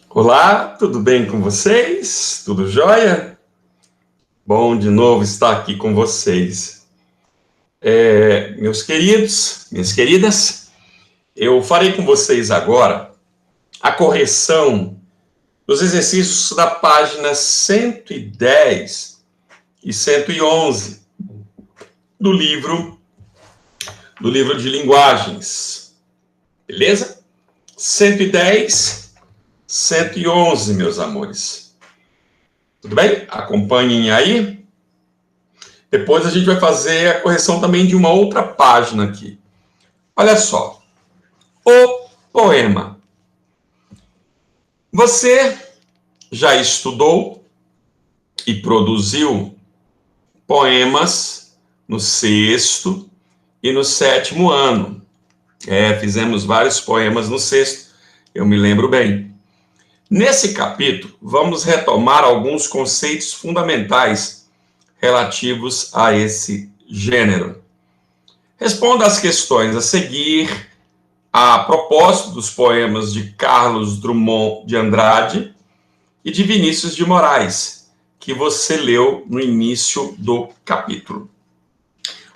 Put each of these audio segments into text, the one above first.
Olá, tudo bem com vocês? Tudo jóia? Bom de novo estar aqui com vocês. Meus queridos, minhas queridas, eu farei com vocês agora a correção dos exercícios da página 110 e 111 do livro de linguagens. Beleza? 110, 111, meus amores. Tudo bem? Acompanhem aí. Depois a gente vai fazer a correção também de uma outra página aqui. Olha só. O poema. Você já estudou e produziu poemas no 6º e no 7º ano. Fizemos vários poemas no 6º, eu me lembro bem. Nesse capítulo, vamos retomar alguns conceitos fundamentais relativos a esse gênero. Responda às questões a seguir a propósito dos poemas de Carlos Drummond de Andrade e de Vinícius de Moraes, que você leu no início do capítulo.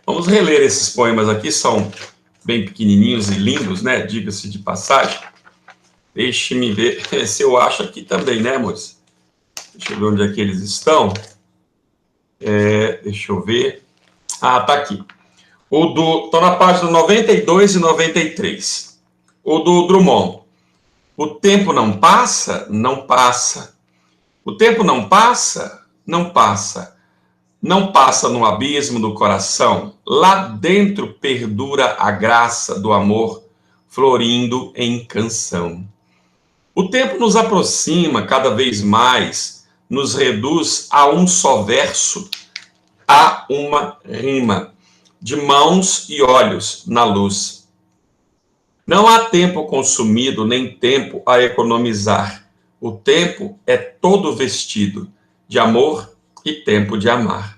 Vamos reler esses poemas aqui, são bem pequenininhos e lindos, né? Diga-se de passagem. Deixe-me ver se eu acho aqui também, né, amores? Deixa eu ver onde é que eles estão. Deixa eu ver. Ah, tá aqui. Estou na página 92 e 93. O do Drummond. O tempo não passa? Não passa. O tempo não passa? Não passa. Não passa no abismo do coração. Lá dentro perdura a graça do amor, florindo em canção. O tempo nos aproxima cada vez mais, nos reduz a um só verso, a uma rima, de mãos e olhos na luz. Não há tempo consumido, nem tempo a economizar. O tempo é todo vestido de amor e tempo de amar.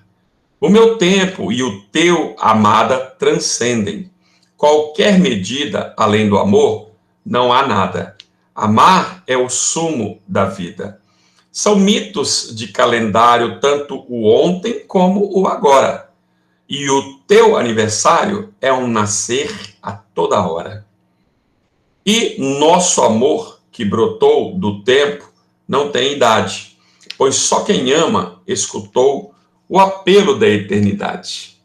O meu tempo e o teu, amada, transcendem. Qualquer medida além do amor, não há nada. Amar é o sumo da vida. São mitos de calendário, tanto o ontem como o agora. E o teu aniversário é um nascer a toda hora. E nosso amor, que brotou do tempo, não tem idade, pois só quem ama escutou o apelo da eternidade.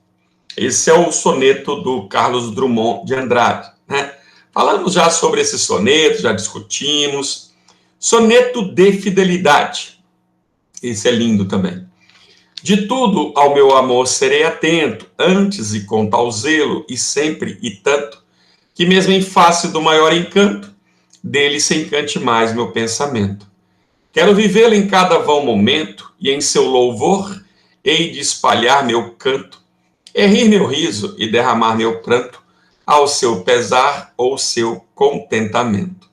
Esse é o soneto do Carlos Drummond de Andrade, né? Falamos já sobre esse soneto, já discutimos. Soneto de fidelidade. Esse é lindo também. De tudo ao meu amor serei atento, antes e com tal zelo, e sempre e tanto, que mesmo em face do maior encanto, dele se encante mais meu pensamento. Quero vivê-lo em cada vão momento, e em seu louvor hei de espalhar meu canto, rir meu riso e derramar meu pranto, ao seu pesar ou seu contentamento.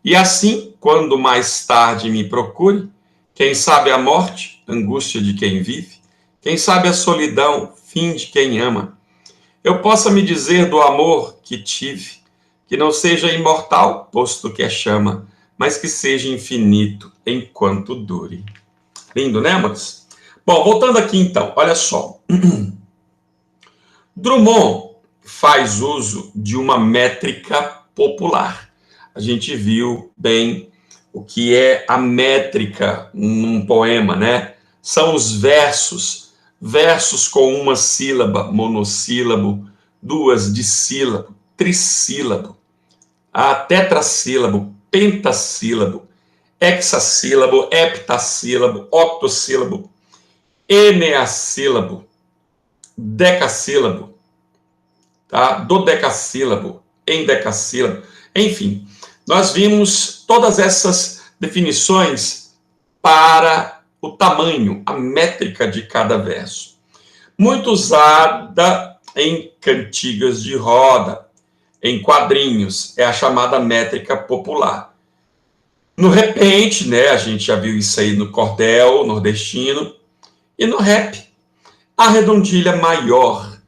E assim, quando mais tarde me procure, quem sabe a morte, angústia de quem vive, quem sabe a solidão, fim de quem ama, eu possa me dizer do amor que tive, que não seja imortal, posto que é chama, mas que seja infinito enquanto dure. Lindo, né, amores? Bom, voltando aqui então, olha só. Drummond faz uso de uma métrica popular. A gente viu bem o que é a métrica num poema, né? São os versos, versos com uma sílaba, monossílabo, duas dissílabo, trissílabo, tetrassílabo, pentassílabo, hexassílabo, heptassílabo, octossílabo, eneassílabo, decassílabo, tá? Dodecassílabo, endecassílabo, enfim, nós vimos todas essas definições para o tamanho, a métrica de cada verso. Muito usada em cantigas de roda, em quadrinhos, é a chamada métrica popular. No repente, né, a gente já viu isso aí no cordel nordestino e no rap. A redondilha maior,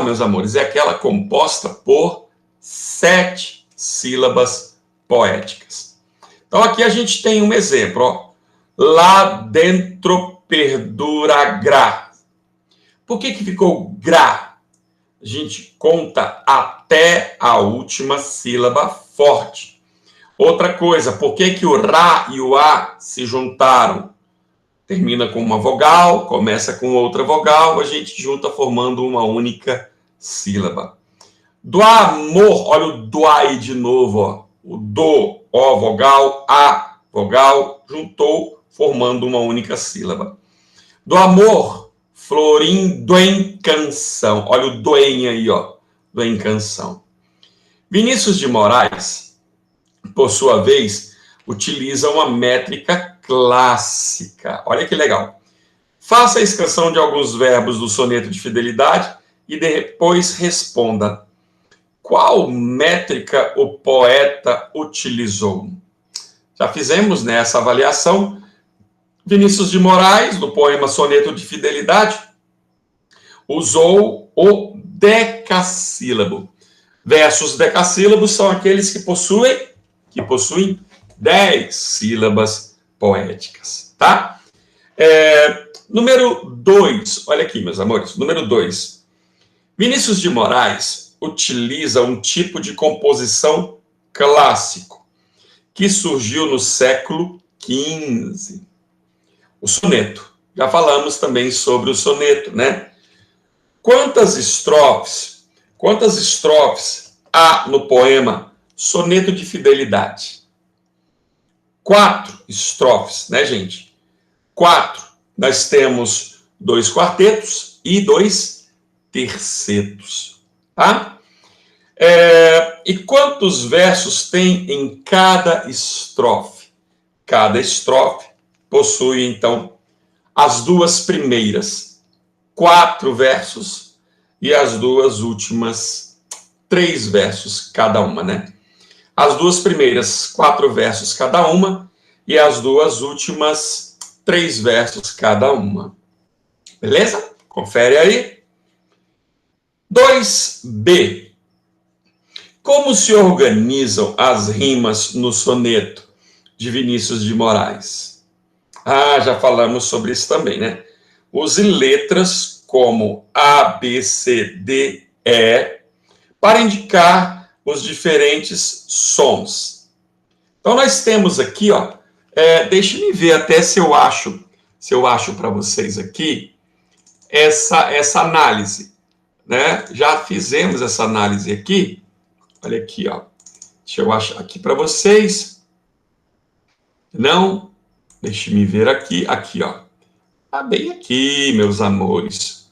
meus amores, é aquela composta por 7 sílabas poéticas. Então, aqui a gente tem um exemplo, ó. Lá dentro perdura gra. Por que ficou gra? A gente conta até a última sílaba forte. Outra coisa, por que o Rá e o A se juntaram? Termina com uma vogal, começa com outra vogal, a gente junta formando uma única sílaba. Do amor, olha o do aí de novo, ó. O do, ó, vogal, a, vogal, juntou, formando uma única sílaba. Do amor, florindo em canção. Olha o doen aí, ó, do em canção. Vinícius de Moraes, por sua vez, utiliza uma métrica clássica. Olha que legal. Faça a escassão de alguns verbos do soneto de fidelidade e depois responda. Qual métrica o poeta utilizou? Já fizemos nessa avaliação. Vinícius de Moraes, no poema Soneto de Fidelidade, usou o decassílabo. Versos decassílabos são aqueles que possuem 10 sílabas poéticas, tá? Número 2, olha aqui, meus amores, número 2. Vinícius de Moraes utiliza um tipo de composição clássico que surgiu no século XV. O soneto. Já falamos também sobre o soneto, né? Quantas estrofes há no poema Soneto de Fidelidade? 4 estrofes, né, gente? 4. Nós temos 2 quartetos e 2 tercetos, tá? E quantos versos tem em cada estrofe? Cada estrofe possui, então, as 2 primeiras 4 versos e as 2 últimas 3 versos cada uma, né? As 2 primeiras 4 versos cada uma e as 2 últimas 3 versos cada uma. Beleza? Confere aí. 2b. Como se organizam as rimas no soneto de Vinícius de Moraes? Já falamos sobre isso também, né? Use letras como A, B, C, D, E para indicar os diferentes sons. Então, nós temos aqui, ó, deixe-me ver até se eu acho para vocês aqui essa análise, né? Já fizemos essa análise aqui. Olha aqui, ó. Deixa eu achar aqui para vocês. Não, deixe-me ver aqui, ó. Tá bem aqui, meus amores.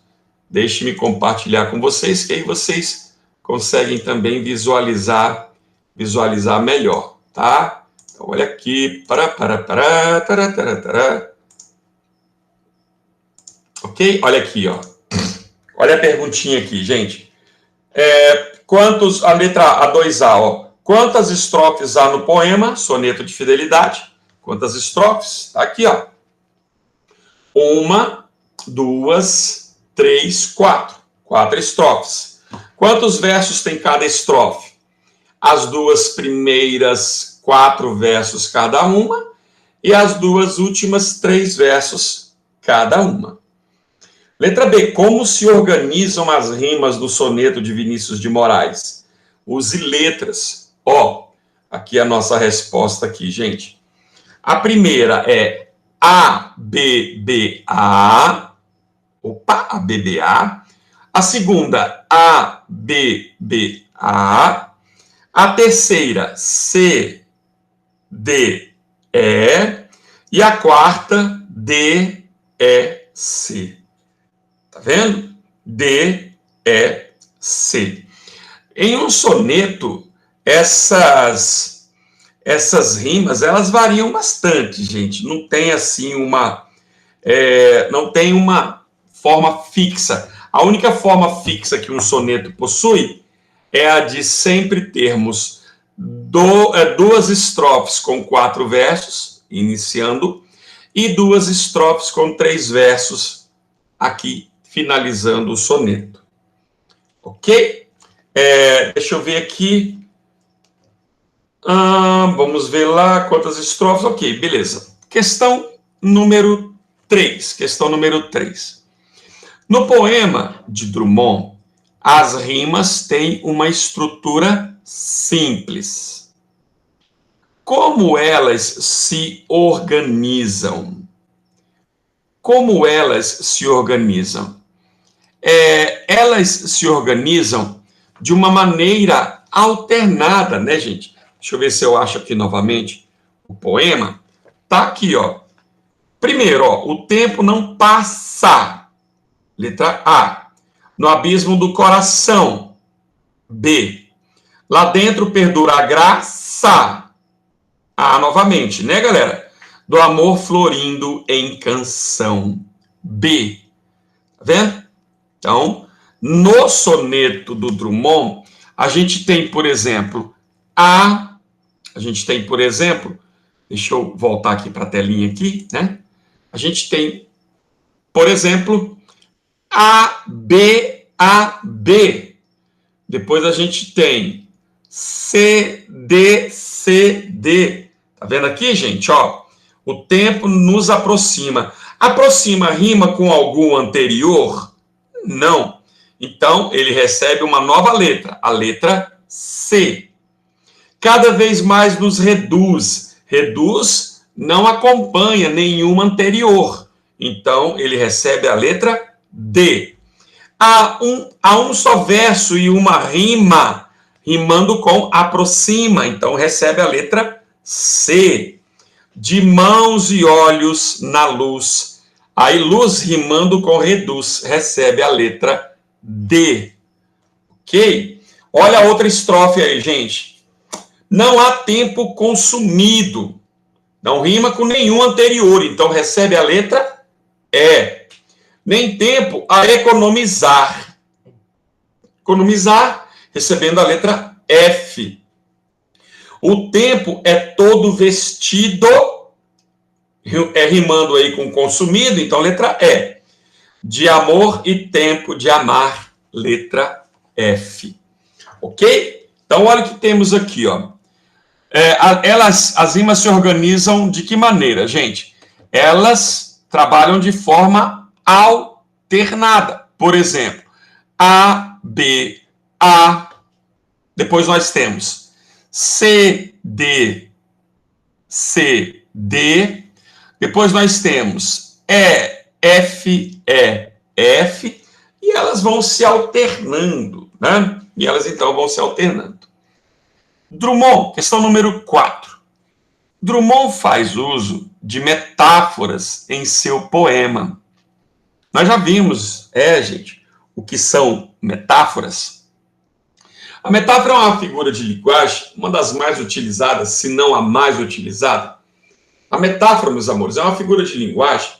Deixe-me compartilhar com vocês, que aí vocês conseguem também visualizar melhor, tá? Então, olha aqui. Ok? Olha aqui, ó. Olha a perguntinha aqui, gente. A letra A2A, ó. Quantas estrofes há no poema Soneto de Fidelidade? Quantas estrofes? Tá aqui, ó. 1, 2, 3, 4. 4 estrofes. Quantos versos tem cada estrofe? As 2 primeiras 4 versos cada uma e as 2 últimas 3 versos cada uma. Letra B. Como se organizam as rimas do soneto de Vinícius de Moraes? Use letras. Ó, aqui é a nossa resposta aqui, gente. A primeira é A, B, B, A. Opa, A, B, B, A. A segunda, A, B, B, A. A terceira, C, D, E. E a quarta, D, E, C. Tá vendo? D, E, C. Em um soneto, essas rimas, elas variam bastante, gente. Não tem assim não tem uma forma fixa. A única forma fixa que um soneto possui é a de sempre termos 2 estrofes com 4 versos, iniciando, e 2 estrofes com 3 versos, aqui, finalizando o soneto. Ok? Deixa eu ver aqui. Vamos ver lá quantas estrofes. Ok, beleza. Questão número 3. Questão número 3. No poema de Drummond, as rimas têm uma estrutura simples. Como elas se organizam? Como elas se organizam? Elas se organizam de uma maneira alternada, né, gente? Deixa eu ver se eu acho aqui novamente o poema. Tá aqui, ó. Primeiro, ó, o tempo não passa. Letra A. No abismo do coração. B. Lá dentro perdura a graça. A, novamente, né, galera? Do amor florindo em canção. B. Tá vendo? Então, no soneto do Drummond, a gente tem, por exemplo, deixa eu voltar aqui para a telinha aqui, né? A gente tem, por exemplo, A, B, A, B. Depois a gente tem C, D, C, D. Tá vendo aqui, gente? Ó, o tempo nos aproxima. Aproxima rima com algum anterior? Não. Então, ele recebe uma nova letra, a letra C. Cada vez mais nos reduz. Reduz não acompanha nenhuma anterior. Então, ele recebe a letra D. Há um só verso e uma rima, rimando com aproxima. Então, recebe a letra C. De mãos e olhos na luz. Aí, luz rimando com reduz, recebe a letra D. Ok? Olha a outra estrofe aí, gente. Não há tempo consumido. Não rima com nenhum anterior, então recebe a letra E. Nem tempo a economizar. Economizar, recebendo a letra F. O tempo é todo vestido, rimando aí com consumido, então letra E. De amor e tempo de amar, letra F. Ok? Então, olha o que temos aqui, ó. As rimas se organizam de que maneira, gente? Elas trabalham de forma alternada. Por exemplo, A, B, A. Depois nós temos C, D, C, D. Depois nós temos E, F, E, F. E elas vão se alternando, né? E elas, então, vão se alternando. Drummond, questão número 4. Drummond faz uso de metáforas em seu poema. Nós já vimos, gente, o que são metáforas. A metáfora é uma figura de linguagem, uma das mais utilizadas, se não a mais utilizada. A metáfora, meus amores, é uma figura de linguagem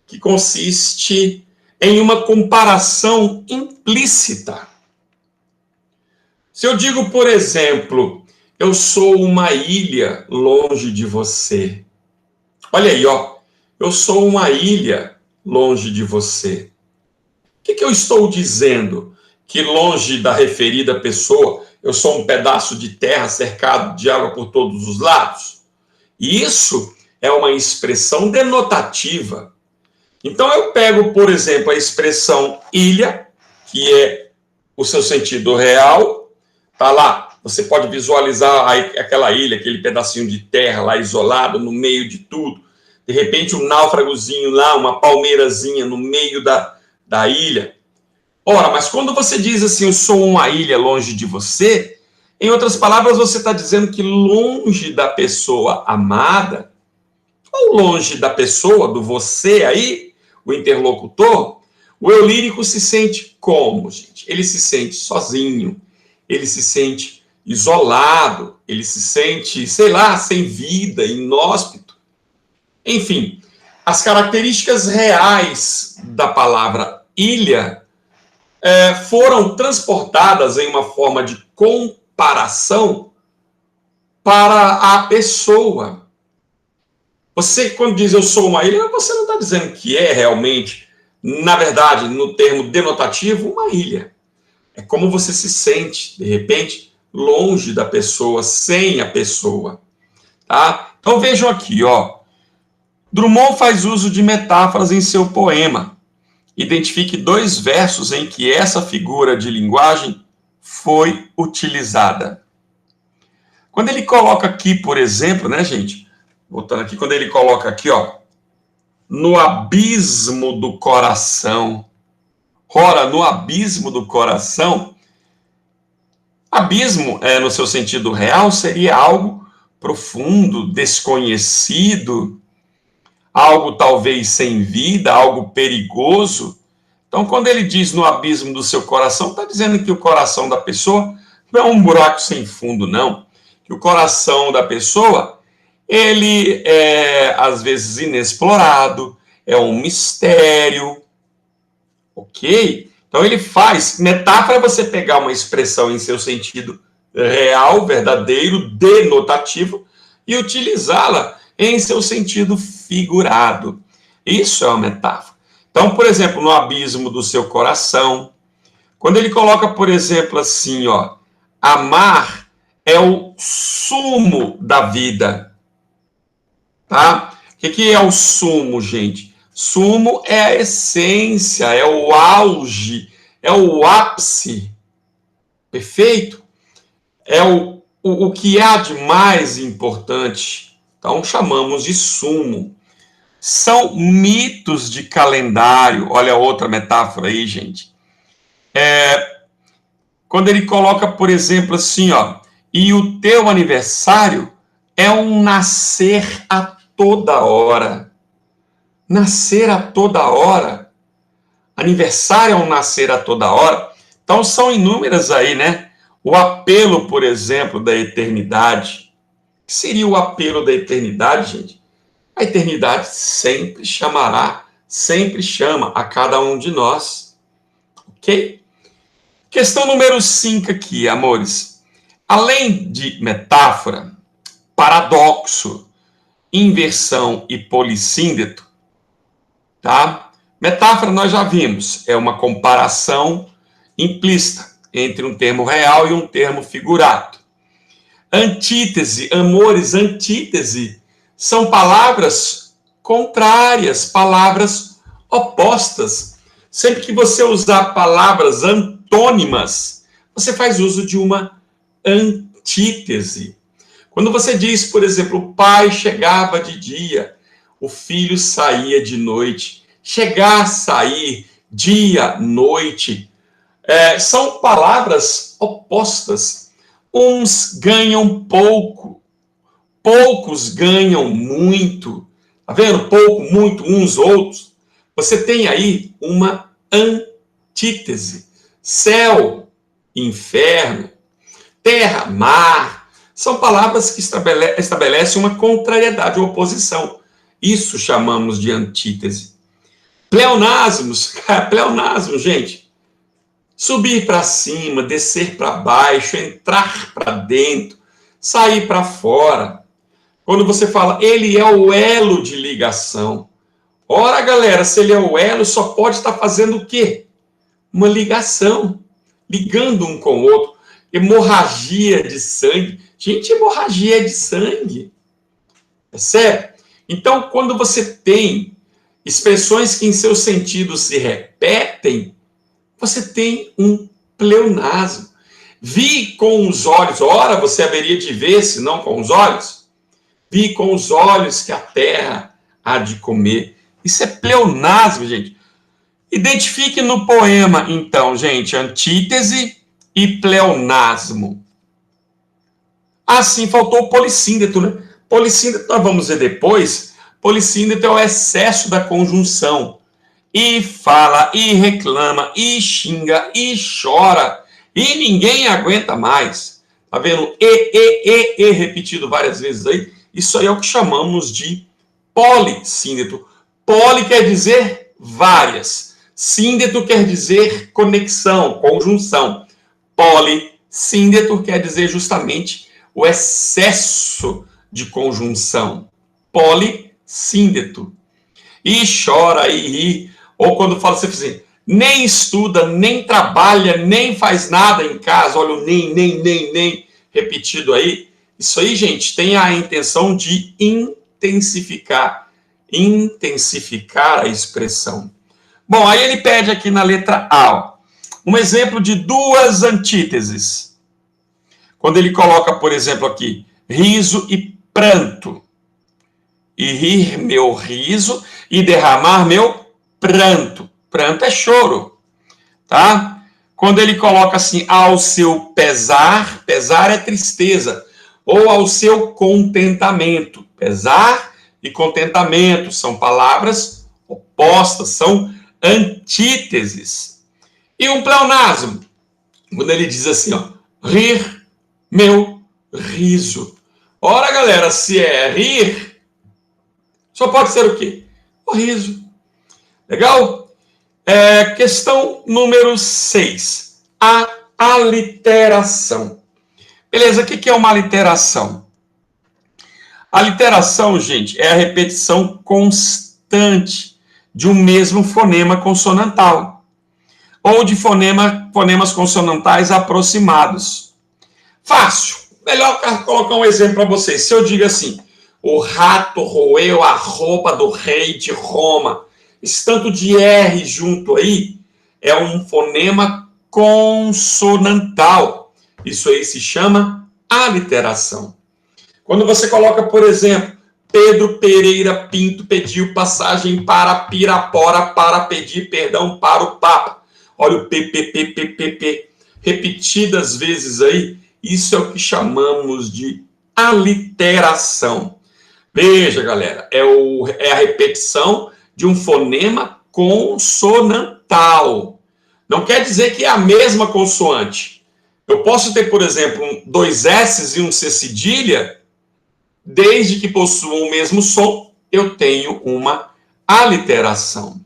que consiste em uma comparação implícita. Se eu digo, por exemplo, eu sou uma ilha longe de você. Olha aí, ó. Eu sou uma ilha longe de você. O que eu estou dizendo? Que longe da referida pessoa, eu sou um pedaço de terra cercado de água por todos os lados? Isso é uma expressão denotativa. Então eu pego, por exemplo, a expressão ilha, que é o seu sentido real, tá lá. Você pode visualizar aquela ilha, aquele pedacinho de terra lá isolado no meio de tudo. De repente, um náufragozinho lá, uma palmeirazinha no meio da ilha. Ora, mas quando você diz assim, eu sou uma ilha longe de você, em outras palavras, você está dizendo que longe da pessoa amada, ou longe da pessoa, do você aí, o interlocutor, o eu lírico se sente como, gente? Ele se sente sozinho, ele se sente isolado, ele se sente, sei lá, sem vida, inóspito. Enfim, as características reais da palavra ilha foram transportadas em uma forma de comparação para a pessoa. Você, quando diz eu sou uma ilha, você não está dizendo que é realmente, na verdade, no termo denotativo, uma ilha. É como você se sente, de repente, longe da pessoa, sem a pessoa, tá? Então vejam aqui, ó. Drummond faz uso de metáforas em seu poema. Identifique 2 versos em que essa figura de linguagem foi utilizada. Quando ele coloca aqui, por exemplo, né, gente? Voltando aqui, quando ele coloca aqui, ó, no abismo do coração. Ora, no abismo do coração, abismo, no seu sentido real, seria algo profundo, desconhecido, algo talvez sem vida, algo perigoso. Então, quando ele diz no abismo do seu coração, está dizendo que o coração da pessoa não é um buraco sem fundo, não. Que o coração da pessoa, ele é, às vezes, inexplorado, é um mistério, ok? Então, ele faz... Metáfora é você pegar uma expressão em seu sentido real, verdadeiro, denotativo, e utilizá-la em seu sentido figurado. Isso é uma metáfora. Então, por exemplo, no abismo do seu coração, quando ele coloca, por exemplo, assim, ó, amar é o sumo da vida, tá? O que é o sumo, gente? Sumo é a essência, é o auge, é o ápice, perfeito? É o que há de mais importante. Então, chamamos de sumo. São mitos de calendário. Olha outra metáfora aí, gente. Quando ele coloca, por exemplo, assim, ó, e o teu aniversário é um nascer a toda hora. Nascer a toda hora. Aniversário é um nascer a toda hora. Então, são inúmeras aí, né? O apelo, por exemplo, da eternidade. O que seria o apelo da eternidade, gente? A eternidade sempre chamará, sempre chama a cada um de nós. Ok? Questão número 5 aqui, amores. Além de metáfora, paradoxo, inversão e polissíndeto, tá? Metáfora nós já vimos, é uma comparação implícita entre um termo real e um termo figurado. Antítese, amores, antítese, são palavras contrárias, palavras opostas. Sempre que você usar palavras antônimas, você faz uso de uma antítese. Quando você diz, por exemplo, o pai chegava de dia, o filho saía de noite. Chegar, sair, dia, noite, são palavras opostas. Uns ganham pouco, poucos ganham muito. Tá vendo? Pouco, muito, uns, outros. Você tem aí uma antítese. Céu, inferno, terra, mar. São palavras que estabelecem uma contrariedade, uma oposição. Isso chamamos de antítese. Pleonasmos, pleonasmo, gente. Subir para cima, descer para baixo, entrar para dentro, sair para fora. Quando você fala, ele é o elo de ligação. Ora, galera, se ele é o elo, só pode estar fazendo o quê? Uma ligação, ligando um com o outro. Hemorragia de sangue. Gente, hemorragia de sangue. É sério? Então, quando você tem expressões que em seus sentidos se repetem, você tem um pleonasmo. Vi com os olhos, ora, você haveria de ver, se não com os olhos. Vi com os olhos que a terra há de comer. Isso é pleonasmo, gente. Identifique no poema, então, gente, antítese e pleonasmo. Assim, faltou o polissíndeto, né? Polissíndeto, nós vamos ver depois. Polissíndeto é o excesso da conjunção. E fala, e reclama, e xinga, e chora. E ninguém aguenta mais. Tá vendo? E, repetido várias vezes aí. Isso aí é o que chamamos de polissíndeto. Poli quer dizer várias. Síndeto quer dizer conexão, conjunção. Polissíndeto quer dizer justamente o excesso de conjunção. Polissíndeto. E chora, e ri. Ou quando fala assim, nem estuda, nem trabalha, nem faz nada em casa. Olha o nem repetido aí. Isso aí, gente, tem a intenção de intensificar a expressão. Bom, aí ele pede aqui na letra A, ó, um exemplo de duas antíteses. Quando ele coloca, por exemplo, aqui, riso e pranto. E rir meu riso e derramar meu pranto. Pranto é choro, tá? Quando ele coloca assim, ao seu pesar, pesar é tristeza, ou ao seu contentamento. Pesar e contentamento são palavras opostas, são antíteses. E um pleonasmo, quando ele diz assim, ó, rir meu riso. Ora, galera, se é rir, só pode ser o quê? O riso. Legal? Questão número 6. A aliteração. Beleza, o que é uma aliteração? A aliteração, gente, é a repetição constante de um mesmo fonema consonantal ou de fonemas consonantais aproximados. Fácil. Melhor colocar um exemplo para vocês. Se eu digo assim, o rato roeu a roupa do rei de Roma. Esse tanto de R junto aí é um fonema consonantal. Isso aí se chama aliteração. Quando você coloca, por exemplo, Pedro Pereira Pinto pediu passagem para Pirapora para pedir perdão para o Papa. Olha o PPPPPP. Repetidas vezes aí, isso é o que chamamos de aliteração. Veja, galera, é a repetição de um fonema consonantal. Não quer dizer que é a mesma consoante. Eu posso ter, por exemplo, dois S's e um C cedilha, desde que possuam o mesmo som, eu tenho uma aliteração.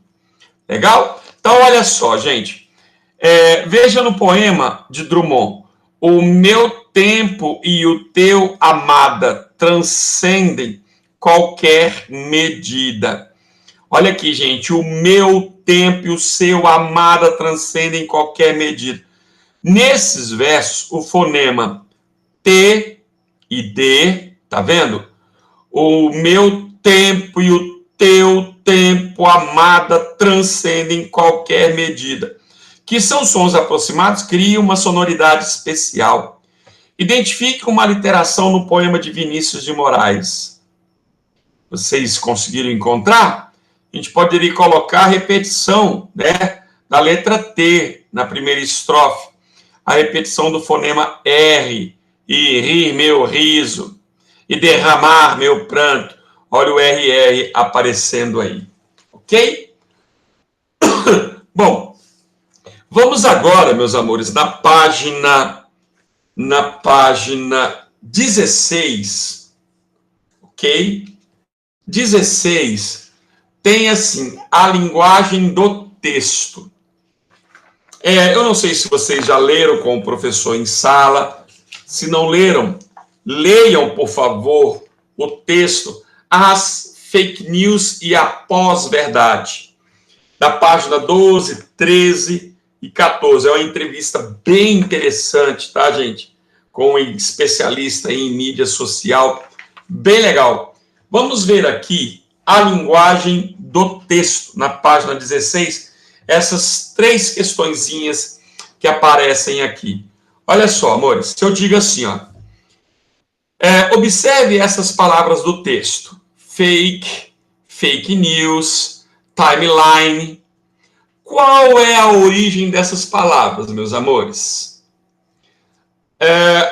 Legal? Então, olha só, gente. Veja no poema de Drummond, o meu tempo e o teu, amada, transcendem qualquer medida. Olha aqui, gente, o meu tempo e o seu, amada, transcendem qualquer medida. Nesses versos, o fonema T e D, tá vendo? O meu tempo e o teu tempo, amada, transcendem qualquer medida. Que são sons aproximados, criam uma sonoridade especial. Identifique uma aliteração no poema de Vinícius de Moraes. Vocês conseguiram encontrar? A gente poderia colocar a repetição, né, da letra T na primeira estrofe, a repetição do fonema R, e rir meu riso, e derramar meu pranto. Olha o RR aparecendo aí, ok? Bom, vamos agora, meus amores, na página 16, ok? 16 tem assim, a linguagem do texto. Eu não sei se vocês já leram com o professor em sala. Se não leram, leiam, por favor, o texto As Fake News e a Pós-Verdade, da página 12, 13 e 14. É uma entrevista bem interessante, tá, gente? Com um especialista em mídia social, bem legal. Vamos ver aqui a linguagem do texto, na página 16, essas três questõezinhas que aparecem aqui. Olha só, amores, se eu digo assim, ó, observe essas palavras do texto. Fake, fake news, timeline. Qual é a origem dessas palavras, meus amores?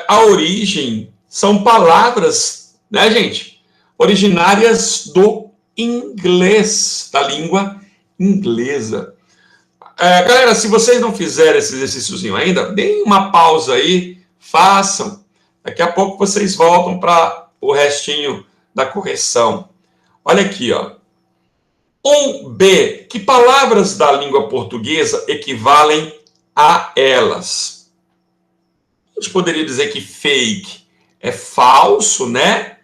A origem são palavras, né, gente? Originárias do inglês, da língua inglesa. Galera, se vocês não fizerem esse exercíciozinho ainda, deem uma pausa aí, façam. Daqui a pouco vocês voltam para o restinho da correção. Olha aqui, ó. 1B. Que palavras da língua portuguesa equivalem a elas? A gente poderia dizer que fake é falso, né?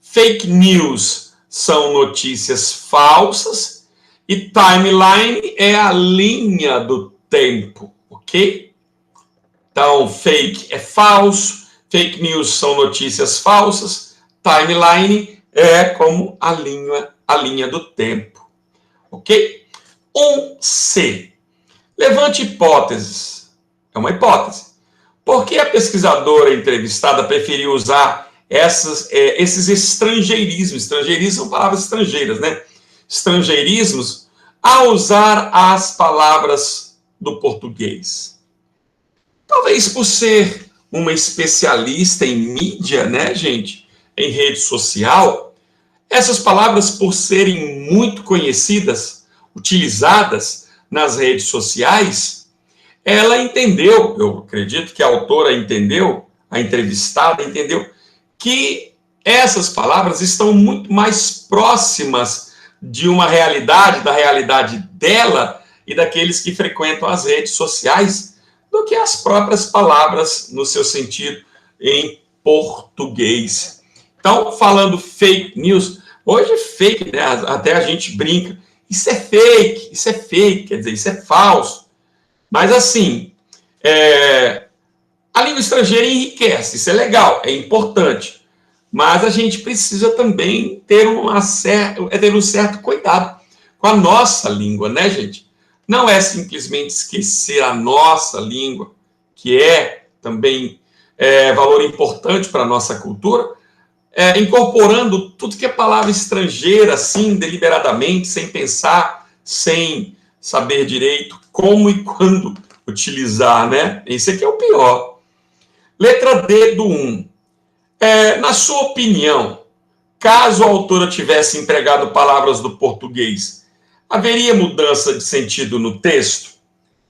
Fake news são notícias falsas. E timeline é a linha do tempo, ok? Então, fake é falso, fake news são notícias falsas, timeline é como a linha do tempo, ok? 1C. Levante hipóteses. É uma hipótese. Por que a pesquisadora entrevistada preferiu usar esses estrangeirismos? Estrangeirismos são palavras estrangeiras, né? Estrangeirismos a usar as palavras do português. Talvez por ser uma especialista em mídia, né, gente? Em rede social, essas palavras, por serem muito conhecidas, utilizadas nas redes sociais, ela entendeu, eu acredito que a autora entendeu, a entrevistada entendeu, que essas palavras estão muito mais próximas de uma realidade, da realidade dela e daqueles que frequentam as redes sociais, do que as próprias palavras no seu sentido em português. Então, falando fake news, hoje fake, né? Até a gente brinca, isso é fake, quer dizer, isso é falso. Mas assim, a língua estrangeira enriquece, isso é legal, é importante. Mas a gente precisa também ter um certo cuidado com a nossa língua, né, gente? Não é simplesmente esquecer a nossa língua, que é também valor importante para a nossa cultura, incorporando tudo que é palavra estrangeira, assim, deliberadamente, sem pensar, sem saber direito como e quando utilizar, né? Esse aqui é o pior. Letra D do 1. Na sua opinião, caso a autora tivesse empregado palavras do português, haveria mudança de sentido no texto?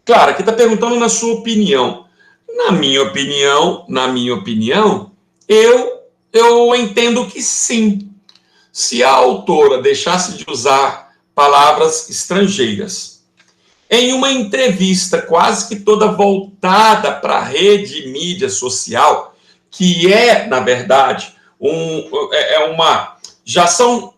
Claro, aqui está perguntando na sua opinião. Na minha opinião, eu entendo que sim. Se a autora deixasse de usar palavras estrangeiras em uma entrevista quase que toda voltada para a rede mídia social, que na verdade, já são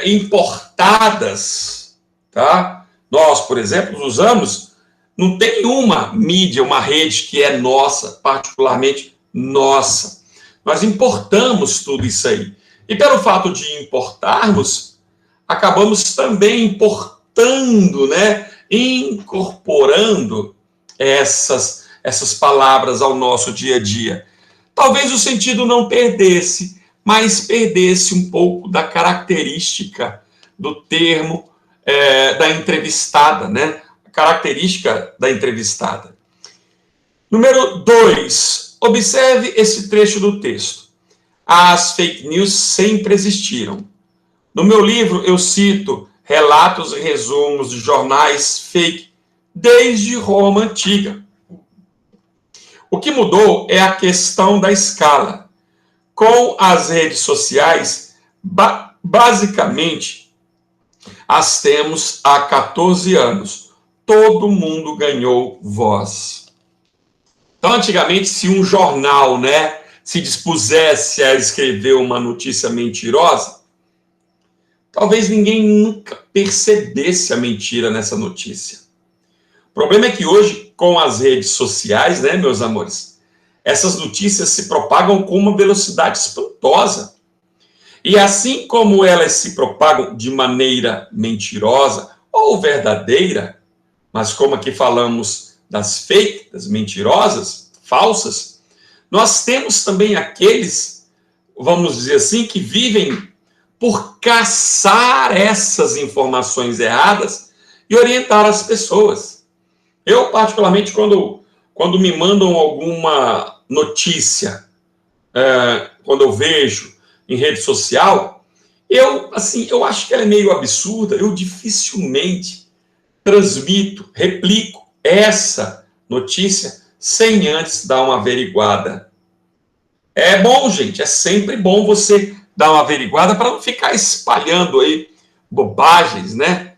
importadas, tá? Nós, por exemplo, usamos, não tem uma mídia, uma rede que é nossa, particularmente nossa. Nós importamos tudo isso aí. E pelo fato de importarmos, acabamos também importando, né? Incorporando essas palavras ao nosso dia a dia. Talvez o sentido não perdesse, mas perdesse um pouco da característica do termo da entrevistada, né? A característica da entrevistada. Número 2. Observe esse trecho do texto. As fake news sempre existiram. No meu livro, eu cito relatos e resumos de jornais fake desde Roma Antiga. O que mudou é a questão da escala. Com as redes sociais, basicamente, as temos há 14 anos. Todo mundo ganhou voz. Então, antigamente, se um jornal, né, se dispusesse a escrever uma notícia mentirosa, talvez ninguém nunca percebesse a mentira nessa notícia. O problema é que hoje, com as redes sociais, né, meus amores, essas notícias se propagam com uma velocidade espantosa. E assim como elas se propagam de maneira mentirosa ou verdadeira, mas como aqui falamos das fake, das mentirosas, falsas, nós temos também aqueles, vamos dizer assim, que vivem por caçar essas informações erradas e orientar as pessoas. Eu, particularmente, quando me mandam alguma notícia, quando eu vejo em rede social, eu acho que ela é meio absurda, eu dificilmente transmito, replico essa notícia sem antes dar uma averiguada. É bom, gente, é sempre bom você dar uma averiguada para não ficar espalhando aí bobagens, né?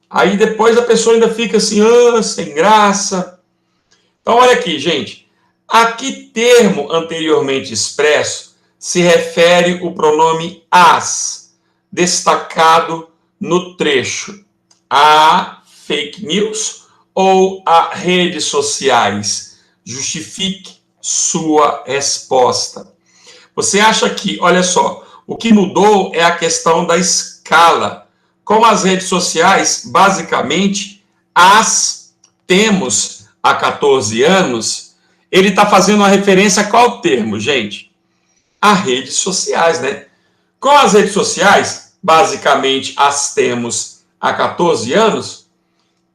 Aí depois a pessoa ainda fica assim, sem graça. Então, olha aqui, gente. A que termo anteriormente expresso se refere o pronome as, destacado no trecho? a fake news ou a redes sociais? Justifique sua resposta. Você acha que, olha só, o que mudou é a questão da escala. Com as redes sociais, basicamente, as temos há 14 anos, ele está fazendo uma referência a qual termo, gente? A redes sociais, né? Com as redes sociais, basicamente, as temos há 14 anos,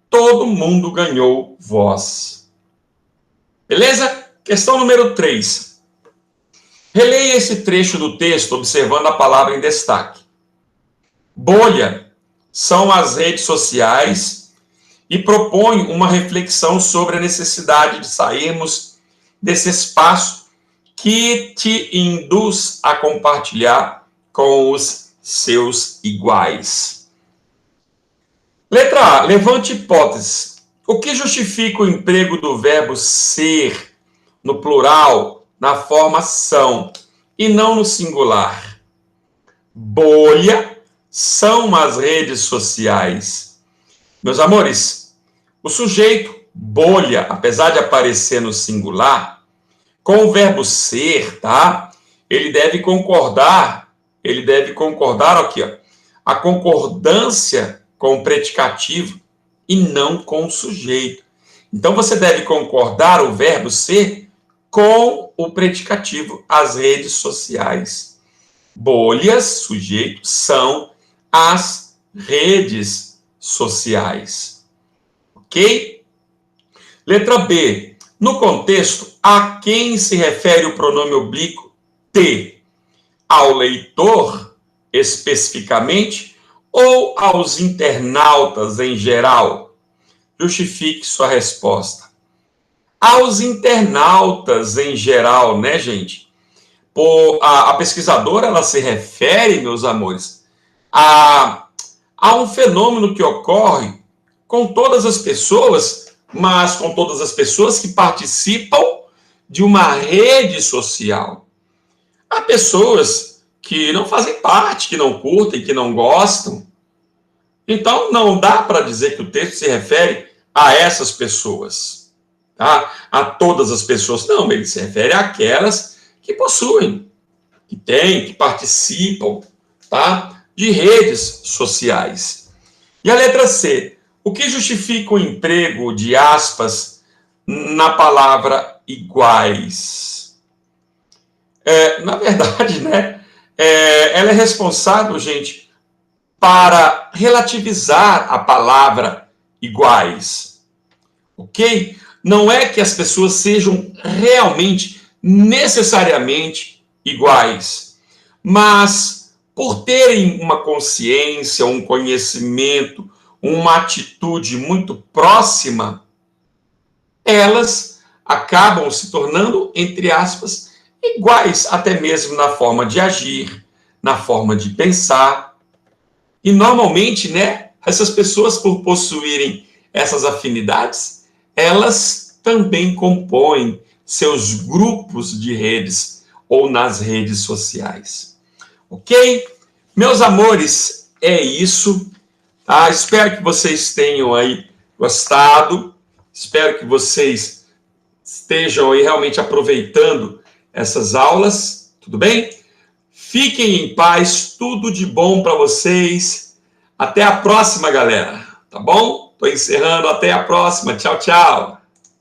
todo mundo ganhou voz. Beleza? Questão número 3. Releia esse trecho do texto observando a palavra em destaque. Bolha são as redes sociais e propõe uma reflexão sobre a necessidade de sairmos desse espaço que te induz a compartilhar com os seus iguais. Letra A. Levante hipóteses. O que justifica o emprego do verbo ser no plural, na forma são, e não no singular? Bolha são as redes sociais. Meus amores, o sujeito bolha, apesar de aparecer no singular, com o verbo ser, tá? Ele deve concordar aqui, ó, a concordância com o predicativo e não com o sujeito. Então, você deve concordar o verbo ser com o predicativo, as redes sociais. Bolhas, sujeito, são as redes sociais. Ok? Letra B. No contexto, a quem se refere o pronome oblíquo te? Ao leitor, especificamente, ou aos internautas em geral? Justifique sua resposta. Aos internautas em geral, né, gente? A pesquisadora, ela se refere, meus amores, a um fenômeno que ocorre com todas as pessoas, mas com todas as pessoas que participam de uma rede social. Há pessoas que não fazem parte, que não curtem, que não gostam. Então, não dá para dizer que o texto se refere a essas pessoas, tá? A todas as pessoas. Não, ele se refere àquelas que possuem, que têm, que participam, tá? De redes sociais. E a letra C. O que justifica o emprego de aspas na palavra iguais? Na verdade, né? Ela é responsável, gente, para relativizar a palavra iguais. Ok? Não é que as pessoas sejam realmente, necessariamente iguais, mas por terem uma consciência, um conhecimento, uma atitude muito próxima, elas acabam se tornando, entre aspas, iguais, até mesmo na forma de agir, na forma de pensar. E normalmente, né, essas pessoas, por possuírem essas afinidades, elas também compõem seus grupos de redes ou nas redes sociais. Ok? Meus amores, é isso. Tá? Espero que vocês tenham aí gostado. Espero que vocês estejam aí realmente aproveitando essas aulas. Tudo bem? Fiquem em paz. Tudo de bom para vocês. Até a próxima, galera. Tá bom? Estou encerrando. Até a próxima. Tchau, tchau.